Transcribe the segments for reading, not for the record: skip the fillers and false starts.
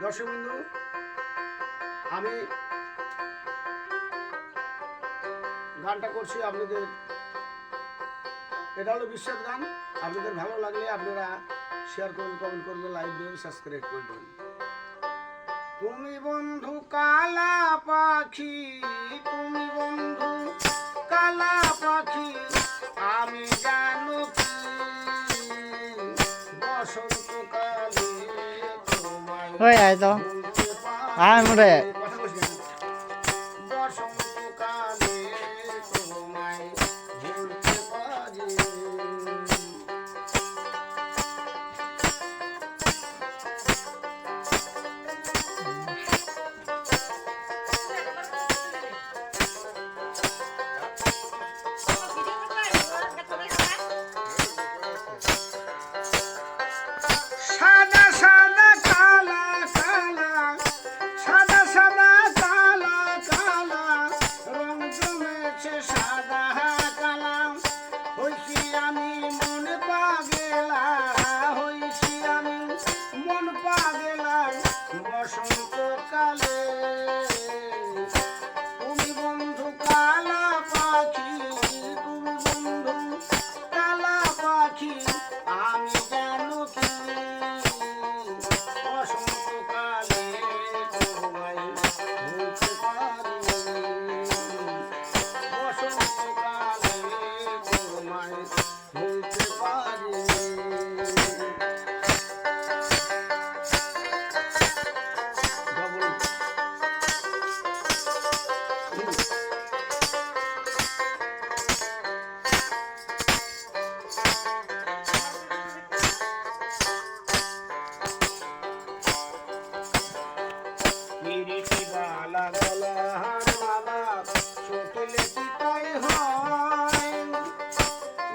দর্শকবৃন্দু, আমি গানটা করছি আপনাদের, এটা হলো বিশ্বাস গান। আপনাদের ভালো লাগলে আপনারা শেয়ার করবেন, কমেন্ট করবেন, লাইক দেবেন, সাবস্ক্রাইব করবেন। তুমি বন্ধু কালা পাখি, তুমি বন্ধু কালা পাখি, আমি জানো কি বসন্তকালে তোমায় বলতে পারি, বসন্তকালে তোমায় বলতে পারি। সাদা সাদা কালা কালা, সাদা সাদা কালা কালা, রং জমেছে সাদা কালা। হইছি আমি মন পাগেলা, হইছি আমি মন পাগেলা বসন্তকালে। তুমি বন্ধু কালা পাখি, তুমি বন্ধু কালা পাখি, আমি জানো কি বসন্তকালে তোমায় বলতে পারি, বসন্তকালে তোমায় বলতে পারি। পিরিতি বালা গলার মালা চোখলে কি তাই হয়,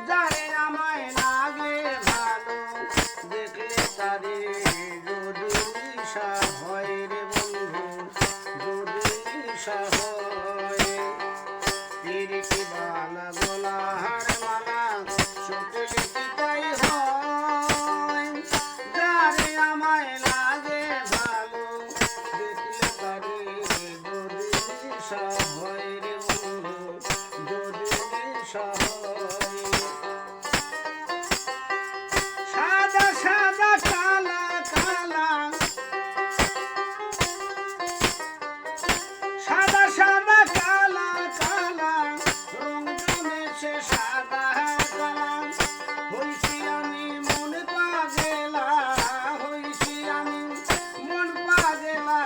যারে আমায় লাগে ভালো দেখলে তারে যদি নিশা হয় রে বন্ধু, যদি নিশা হয়। পিরিতি বালা গলার মালা চোখলে কি তাই হয়, যারে আমায় লাগে ভালো দেখলে তারে যদি নিশা হয় রে বন্ধু, যদি নিশা হয়। সাদা সাদা কালা কালা, সাদা সাদা কালা কালা, রং জমেছে সাদা কালা। হইছি আমি মন পাগেলা, হইছি আমি মন পাগেলা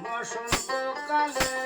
বসন্তকালে।